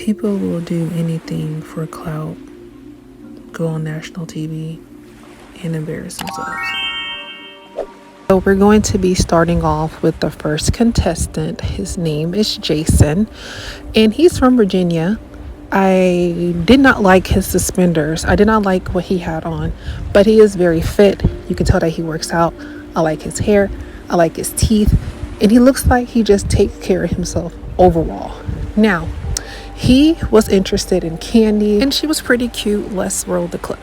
People will do anything for clout, go on national TV, and embarrass themselves. So we're going to be starting off with the first contestant. His name is Jason, and he's from Virginia. I did not like his suspenders. I did not like what he had on, but he is very fit. You can tell that he works out. I like his hair. I like his teeth, and he looks like he just takes care of himself overall. Now, he was interested in Candy, and she was pretty cute. Let's roll the clip.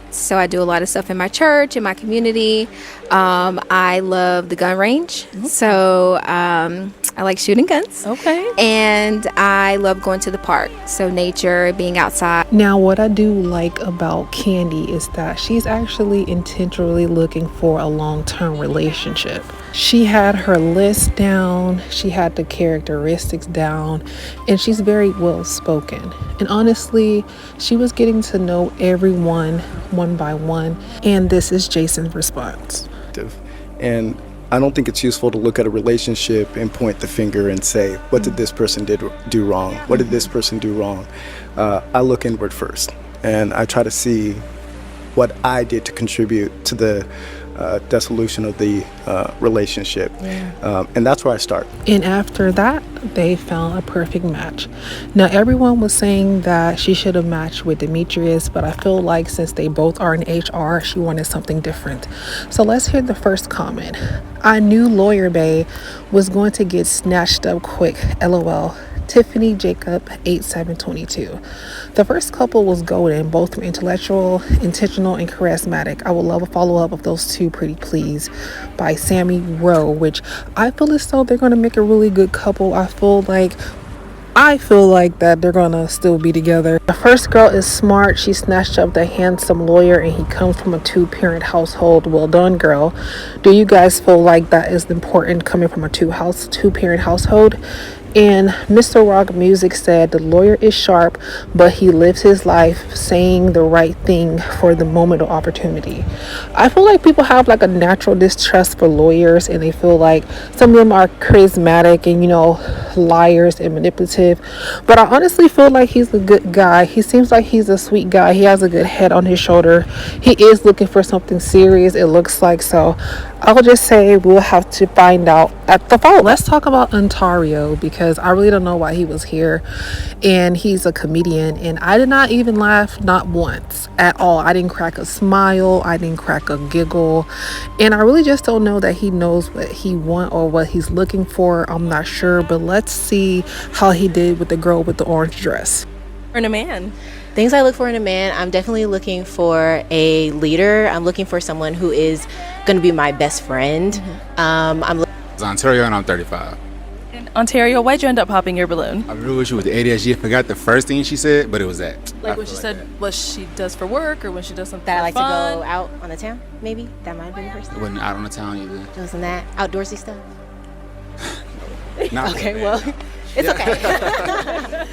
So I do a lot of stuff in my church, in my community. I love the gun range. So I like shooting guns. Okay. And I love going to the park. So nature, being outside. Now, what I do like about Candy is that she's actually intentionally looking for a long-term relationship. She had her list down, she had the characteristics down, and she's very well spoken. And honestly, she was getting to know everyone one by one, and this is Jason's response. And I don't think it's useful to look at a relationship and point the finger and say, what did this person do wrong? What did this person do wrong? I look inward first, and I try to see what I did to contribute to the dissolution of the relationship. And that's where I start. And after that, they found a perfect match. Now, everyone was saying that she should have matched with Demetrius, but I feel like since they both are in HR, she wanted something different. So let's hear the first comment. I knew Lawyer Bay was going to get snatched up quick, LOL. Tiffany Jacob, 8722. The first couple was golden, both were intellectual, intentional, and charismatic. I would love a follow-up of those two, pretty please, by Sammy Rowe, which I feel as though they're going to make a really good couple. I feel like that they're gonna still be together. The first girl is smart. She snatched up the handsome lawyer, and he comes from a two-parent household. Well done, girl. Do you guys feel like that is important, coming from a two-parent household? And Mr. Rock Music said the lawyer is sharp, but he lives his life saying the right thing for the moment of opportunity. I feel like people have like a natural distrust for lawyers, and they feel like some of them are charismatic and, liars and manipulative. But I honestly feel like he's a good guy. He seems like he's a sweet guy. He has a good head on his shoulder. He is looking for something serious, it looks like. So I'll just say we'll have to find out at the fall. Let's talk about Ontario, because I really don't know why he was here. And he's a comedian, and I did not even laugh, not once at all. I didn't crack a smile. I didn't crack a giggle. And I really just don't know that he knows what he wants or what he's looking for. I'm not sure, but let's see how he did with the girl with the orange dress. In a man. Things I look for in a man, I'm definitely looking for a leader. I'm looking for someone who is going to be my best friend. It's Ontario, and I'm 35. In Ontario, why'd you end up popping your balloon? I really wish it was ADHD. I forgot the first thing she said, but it was that. Like when she said what she does for work, or when she does something that I like fun? to go out on the town, maybe. That might have been the first I thing. wasn't out on the town either. Wasn't that outdoorsy stuff? Not Okay, well, it's okay.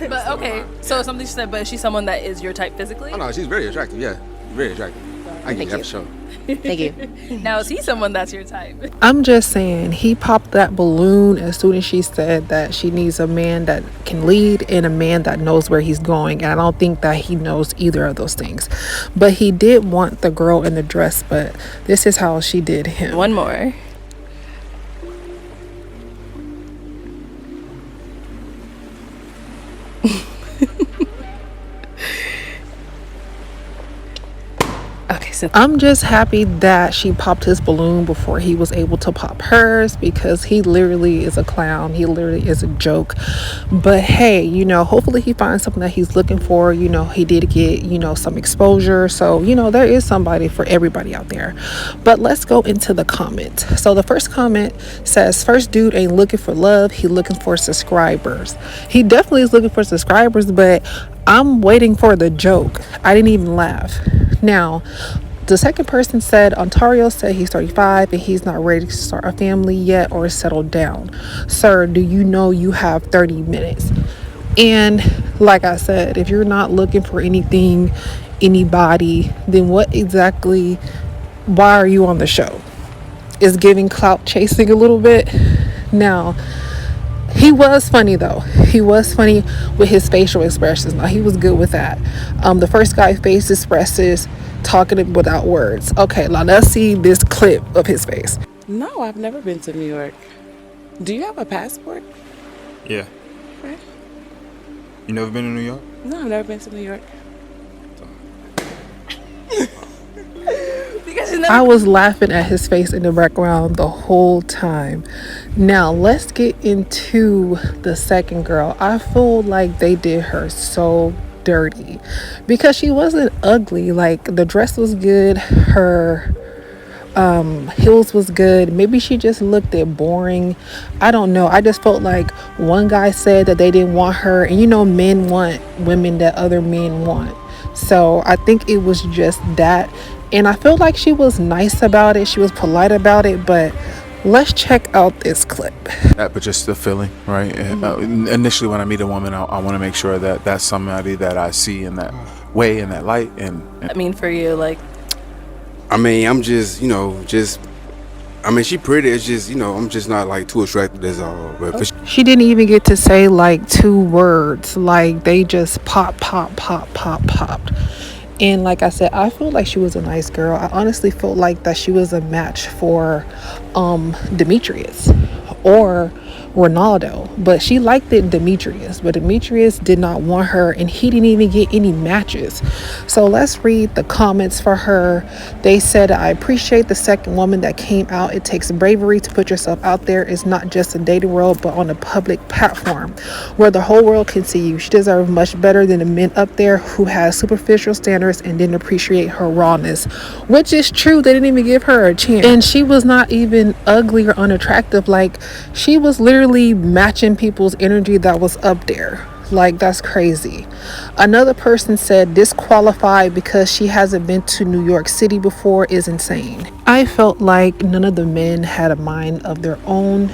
But okay, so something she said, but is she someone that is your type physically? Oh no, she's very attractive. Yeah, very attractive. I can Thank have you. a show. Thank you. Now is he someone that's your type? I'm just saying, he popped that balloon as soon as she said that she needs a man that can lead and a man that knows where he's going. And I don't think that he knows either of those things. But he did want the girl in the dress, but this is how she did him. One more. Okay, so I'm just happy that she popped his balloon before he was able to pop hers, because he literally is a clown. He literally is a joke. But hey, hopefully he finds something that he's looking for. He did get, some exposure. So, there is somebody for everybody out there. But let's go into the comments. So the first comment says, first dude ain't looking for love. He looking for subscribers. He definitely is looking for subscribers, but I'm waiting for the joke. I didn't even laugh. Now, the second person said, Ontario said he's 35 and he's not ready to start a family yet or settle down. Sir, do you know you have 30 minutes? And like I said, if you're not looking for anything, anybody, then why are you on the show? Is giving clout chasing a little bit. Now, He was funny though. He was funny with his facial expressions. Now he was good with that. The first guy face expresses talking without words. Okay, now let's see this clip of his face. No, I've never been to New York. Do you have a passport? Yeah. Okay. You never been to New York? No, I've never been to New York. I was laughing at his face in the background the whole time. Now let's get into the second girl. I feel like they did her so dirty because she wasn't ugly. Like the dress was good, her heels was good. Maybe she just looked it boring. I don't know. I just felt like one guy said that they didn't want her, and you know men want women that other men want. So I think it was just that. And I feel like she was nice about it. She was polite about it. But let's check out this clip. But just the feeling, right? Initially, when I meet a woman, I want to make sure that that's somebody that I see in that way, in that light. And I mean, for you, like, I mean, I'm just, I mean, she pretty. It's just, I'm just not like too attracted. That's all. But for She didn't even get to say like 2 words. Like they just popped. And like I said, I feel like she was a nice girl. I honestly felt like that she was a match for Demetrius or Ronaldo, but she liked it Demetrius, but Demetrius did not want her, and he didn't even get any matches. So let's read the comments for her. They said, I appreciate the second woman that came out. It takes bravery to put yourself out there. It's not just a dating world, but on a public platform where the whole world can see you. She deserves much better than the men up there who has superficial standards and didn't appreciate her rawness, which is true. They didn't even give her a chance, and she was not even ugly or unattractive. Like she was literally matching people's energy that was up there. Like that's crazy. Another person said disqualified because she hasn't been to New York City before is insane. I felt like none of the men had a mind of their own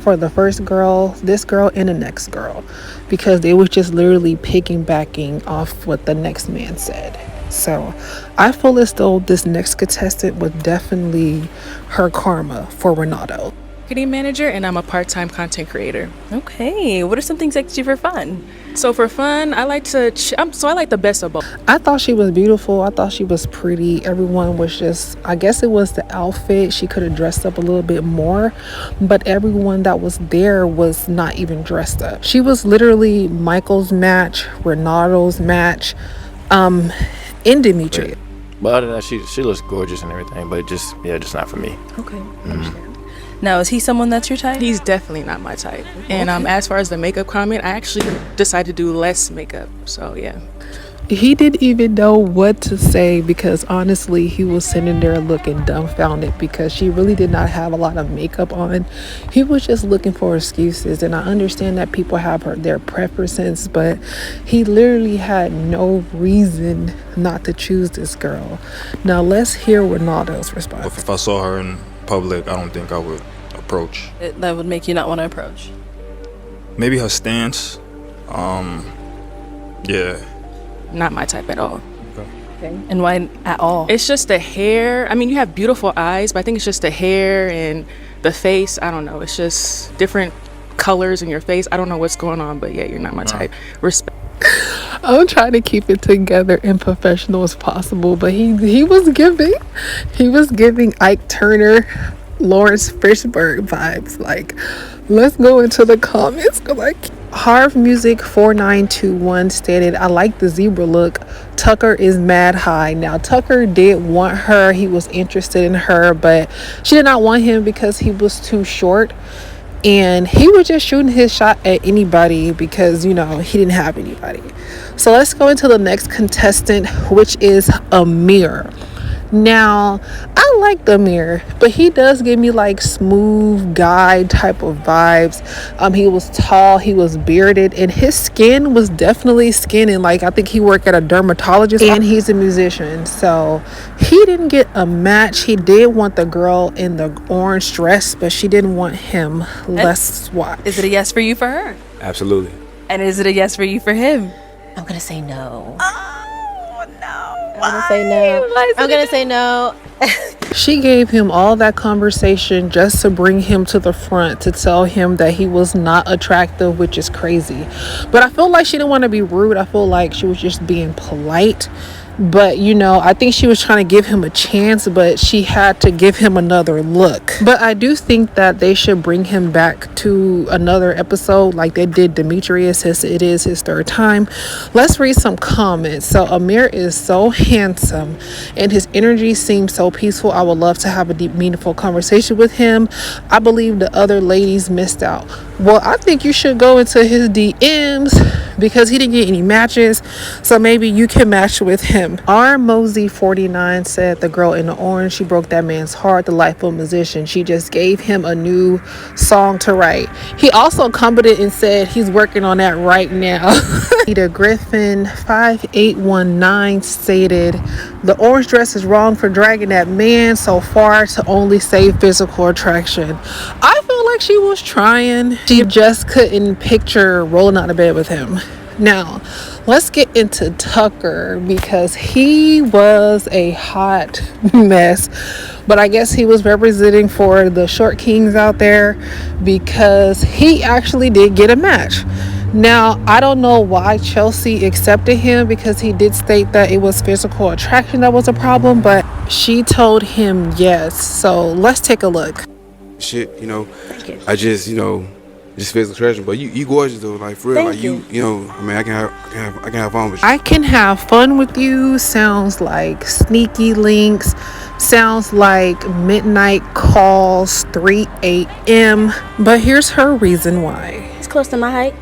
for the first girl, this girl, and the next girl, because they was just literally piggybacking off what the next man said. So I feel as though this next contestant was definitely her karma for Ronaldo. Marketing manager, and I'm a part-time content creator. okay, what are some things that you do for fun? So for fun, I like to. I like the best of both. I thought she was beautiful. I thought she was pretty. Everyone was just, I guess it was the outfit. She could have dressed up a little bit more, but everyone that was there was not even dressed up. She was literally Michael's match, Ronaldo's match, in Demetria. But other than that, she looks gorgeous and everything, but just not for me. Okay, understand. Now, is he someone that's your type? He's definitely not my type. And as far as the makeup comment, I actually decided to do less makeup. So yeah. He didn't even know what to say because honestly he was sitting there looking dumbfounded because she really did not have a lot of makeup on. He was just looking for excuses, and I understand that people have their preferences, but he literally had no reason not to choose this girl. Now let's hear Ronaldo's response. If I saw her in public, I don't think I would approach. That would make you not want to approach. Maybe her stance. Yeah. Not my type at all. Okay. And why at all? It's just the hair. I mean, you have beautiful eyes, but I think it's just the hair and the face. I don't know. It's just different colors in your face. I don't know what's going on, but yeah, you're not my type. Respect. I'm trying to keep it together and professional as possible, but he was giving Ike Turner, Lawrence Fishburne vibes. Like, let's go into the comments. Like, Harv Music 4921 stated, I like the zebra look. Tucker is mad high. Now Tucker did want her. He was interested in her, but she did not want him because he was too short. And he was just shooting his shot at anybody because, he didn't have anybody. So let's go into the next contestant, which is Amir. Now, I like Amir, but he does give me like smooth guy type of vibes. He was tall, he was bearded, and his skin was definitely skinning. Like, I think he worked at a dermatologist, and he's a musician. So he didn't get a match. He did want the girl in the orange dress, but she didn't want him. Let's watch. Is it a yes for you for her? Absolutely. And is it a yes for you for him? I'm gonna say no. Oh no! I'm gonna say no. I'm gonna say no She gave him all that conversation just to bring him to the front to tell him that he was not attractive, which is crazy. But I feel like she didn't want to be rude. I feel like she was just being polite. But I think she was trying to give him a chance, but she had to give him another look. But I do think that they should bring him back to another episode like they did Demetrius, since it is his third time. Let's read some comments. So Amir is so handsome and his energy seems so peaceful. I would love to have a deep, meaningful conversation with him. I believe the other ladies missed out. Well, I think you should go into his DMs because he didn't get any matches, so maybe you can match with him. R. Mosey 49 said the girl in the orange, she broke that man's heart, the lifelong musician. She just gave him a new song to write. He also commented and said he's working on that right now. Peter Griffin 5819 stated the orange dress is wrong for dragging that man so far to only save physical attraction. I feel like she was trying. She just couldn't picture rolling out of bed with him. Now, let's get into Tucker because he was a hot mess. But I guess he was representing for the short kings out there because he actually did get a match. Now, I don't know why Chelsea accepted him because he did state that it was physical attraction that was a problem, but she told him yes. So let's take a look. Shit, I just, just physical attraction. But you gorgeous though, like for real. Like you I mean, I can have fun with you. I can have fun with you sounds like sneaky links, sounds like midnight calls, 3 a.m. But here's her reason why. It's close to my height.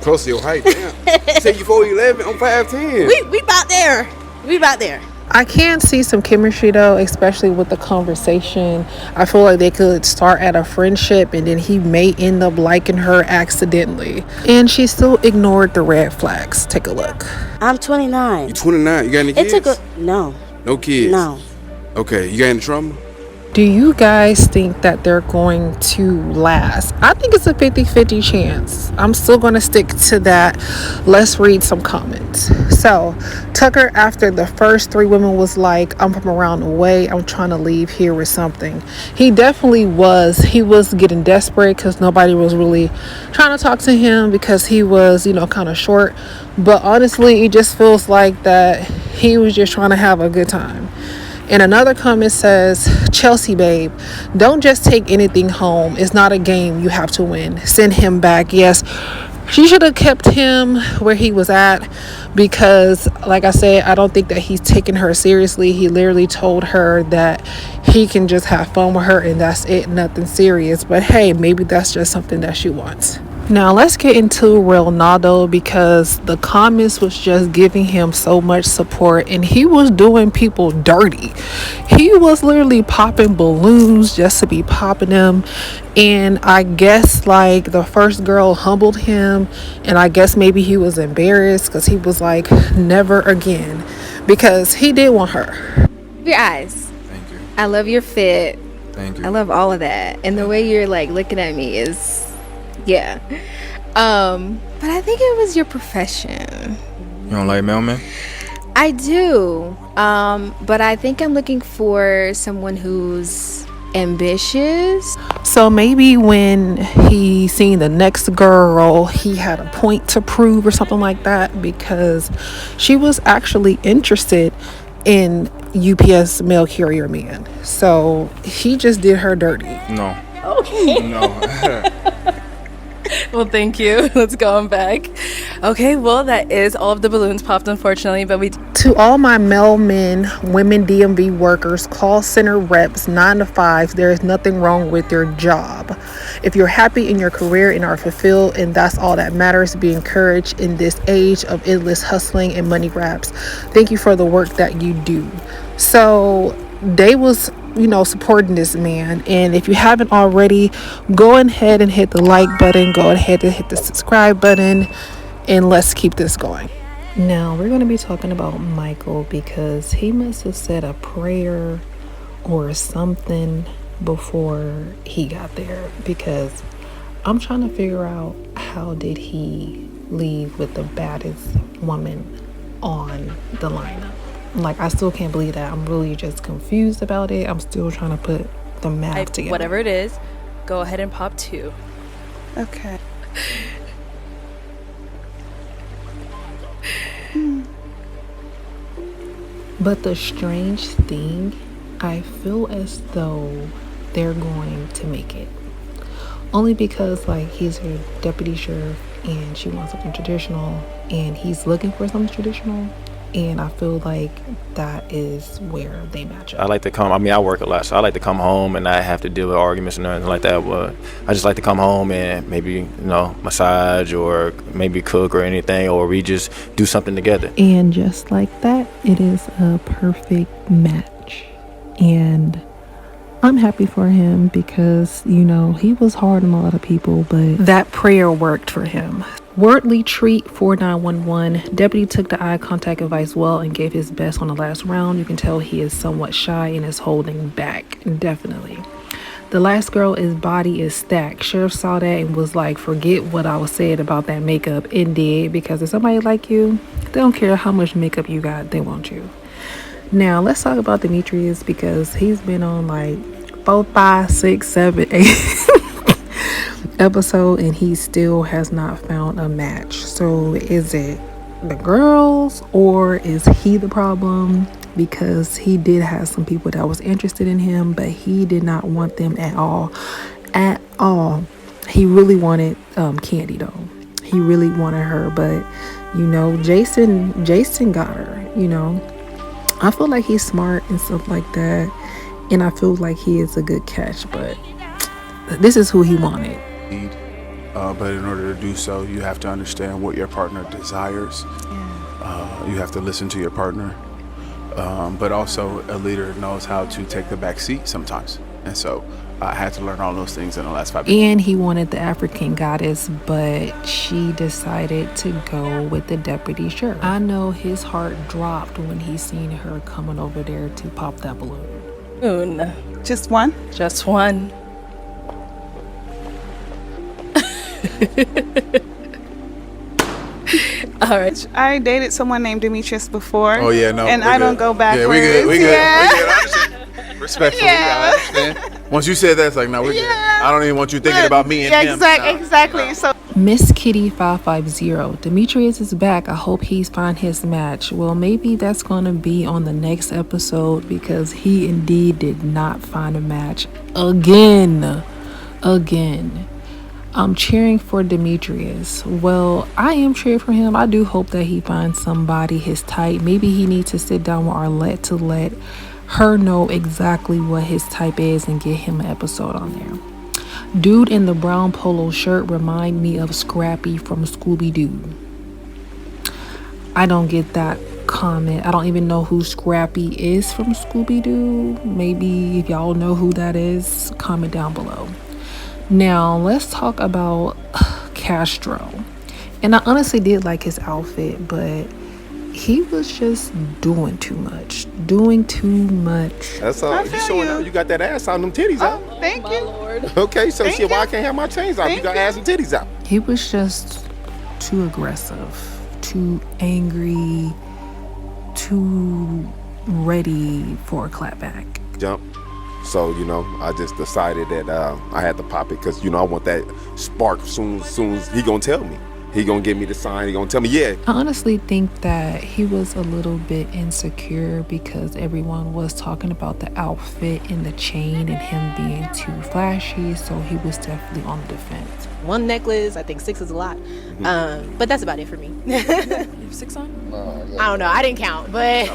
Close to your height, damn. Say you 4'11", I'm 5'10". We about there. We about there. I can see some chemistry though, especially with the conversation. I feel like they could start at a friendship and then he may end up liking her accidentally. And she still ignored the red flags. Take a look. I'm 29. You 29? You got any kids? It took no. No kids? No. Okay, you got any trauma? Do you guys think that they're going to last? I think it's a 50-50 chance. I'm still going to stick to that. Let's read some comments. So, Tucker, after the first 3 women, was like, I'm from around the way. I'm trying to leave here with something. He definitely was. He was getting desperate because nobody was really trying to talk to him because he was, kind of short. But honestly, it just feels like that he was just trying to have a good time. And another comment says, Chelsea, babe, don't just take anything home. It's not a game you have to win. Send him back. Yes, she should have kept him where he was at because, like I said, I don't think that he's taking her seriously. He literally told her that he can just have fun with her and that's it, nothing serious. But hey, maybe that's just something that she wants. Now let's get into Ronaldo because the comments was just giving him so much support and he was doing people dirty. He was literally popping balloons just to be popping them, and I guess like the first girl humbled him, and I guess maybe he was embarrassed because he was like, never again, because he did want her. Your eyes. Thank you. I love your fit. Thank you. I love all of that, and the way you're like looking at me is. Yeah. But I think it was your profession. You don't like mailmen? I do. But I think I'm looking for someone who's ambitious. So maybe when he seen the next girl, he had a point to prove or something like that because she was actually interested in UPS mail carrier man. So he just did her dirty. No. Okay. No. Well, thank you. Let's go on back. Okay, well, that is all of the balloons popped, unfortunately, but we... To all my mailmen, women DMV workers, call center reps, 9 to 5, there is nothing wrong with your job. If you're happy in your career and are fulfilled, and that's all that matters, be encouraged in this age of endless hustling and money grabs. Thank you for the work that you do. So they was supporting this man, and if you haven't already, go ahead and hit the like button, go ahead and hit the subscribe button, and let's keep this going. Now we're going to be talking about Michael because he must have said a prayer or something before he got there, because I'm trying to figure out how did he leave with the baddest woman on the lineup. Like, I still can't believe that. I'm really just confused about it. I'm still trying to put the math together. Whatever it is, go ahead and pop 2. Okay. But the strange thing, I feel as though they're going to make it. Only because, like, he's her deputy sheriff and she wants something traditional and he's looking for something traditional. And I feel like that is where they match up. I like to come. I mean, I work a lot, so I like to come home and not have to deal with arguments or anything like that. But I just like to come home and maybe, massage or maybe cook or anything, or we just do something together. And just like that, it is a perfect match. And I'm happy for him because, he was hard on a lot of people, but that prayer worked for him. Wordly treat 4911. Deputy took the eye contact advice well and gave his best on the last round. You can tell he is somewhat shy and is holding back, definitely. The last girl, his body is stacked. Sheriff saw that and was like, forget what I was said about that makeup, and did, because if somebody like you, they don't care how much makeup you got, they want you. Now, let's talk about Demetrius, because he's been on like 4, 5, 6, 7, 8 episode and he still has not found a match. So is it the girls or is he the problem? Because he did have some people that was interested in him, but he did not want them at all. He really wanted Candy though. He really wanted her, but Jason got her. I feel like he's smart and stuff like that, and I feel like he is a good catch, but this is who he wanted. But in order to do so, you have to understand what your partner desires. You have to listen to your partner. But also, a leader knows how to take the back seat sometimes. And so I had to learn all those things in the last 5 years. And he wanted the African goddess, but she decided to go with the deputy sheriff. I know his heart dropped when he seen her coming over there to pop that balloon. Just one? Just one. All right. I dated someone named Demetrius before. Oh yeah, no. And I don't go backwards. Yeah, we good. Yeah. We good. Respectfully, Yeah. I understand. Once you said that, it's like, no, we're good. I don't even want you thinking about me and him. Exactly. So Miss Kitty 550. Demetrius is back. I hope he's find his match. Well, maybe that's gonna be on the next episode, because he indeed did not find a match again. I'm cheering for Demetrius. Well, I am cheering for him. I do hope that he finds somebody his type. Maybe he needs to sit down with Arlette to let her know exactly what his type is and get him an episode on there. Dude in the brown polo shirt remind me of Scrappy from Scooby-Doo. I don't get that comment. I don't even know who Scrappy is from Scooby-Doo. Maybe if y'all know who that is, comment down below. Now, let's talk about Castro. And I honestly did like his outfit, but he was just doing too much. That's all. You showing out. You got that ass out, them titties out. Thank you. Okay, so shit, why I can't have my chains out? You got ass and titties out. He was just too aggressive, too angry, too ready for a clapback. Jump. So, I just decided that I had to pop it because, I want that spark soon as he gonna tell me. He gonna give me the sign. He gonna tell me, yeah. I honestly think that he was a little bit insecure because everyone was talking about the outfit and the chain and him being too flashy. So he was definitely on the defense. One necklace, I think 6 is a lot. But that's about it for me. You have 6 on? I don't know. I didn't count, but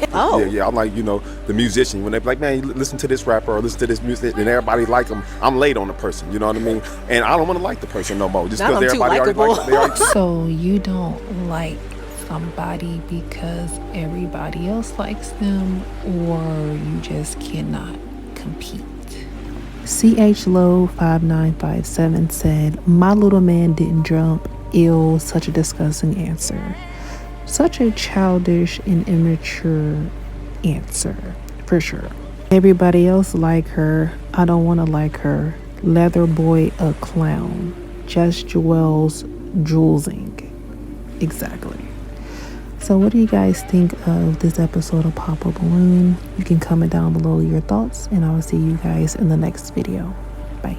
Yeah. I'm like, the musician. When they be like, man, you listen to this rapper or listen to this music, and everybody like him. I'm late on the person. You know what I mean? And I don't want to like the person no more. Just because everybody already likes them. So you don't like somebody because everybody else likes them, or you just cannot compete? CH Low 5957 said, my little man didn't jump. Ew, such a disgusting answer. Such a childish and immature answer, for sure. Everybody else like her. I don't want to like her. Leather boy a clown. Just Joel's Julesing. Exactly. So what do you guys think of this episode of Pop a Balloon? You can comment down below your thoughts, and I will see you guys in the next video. Bye.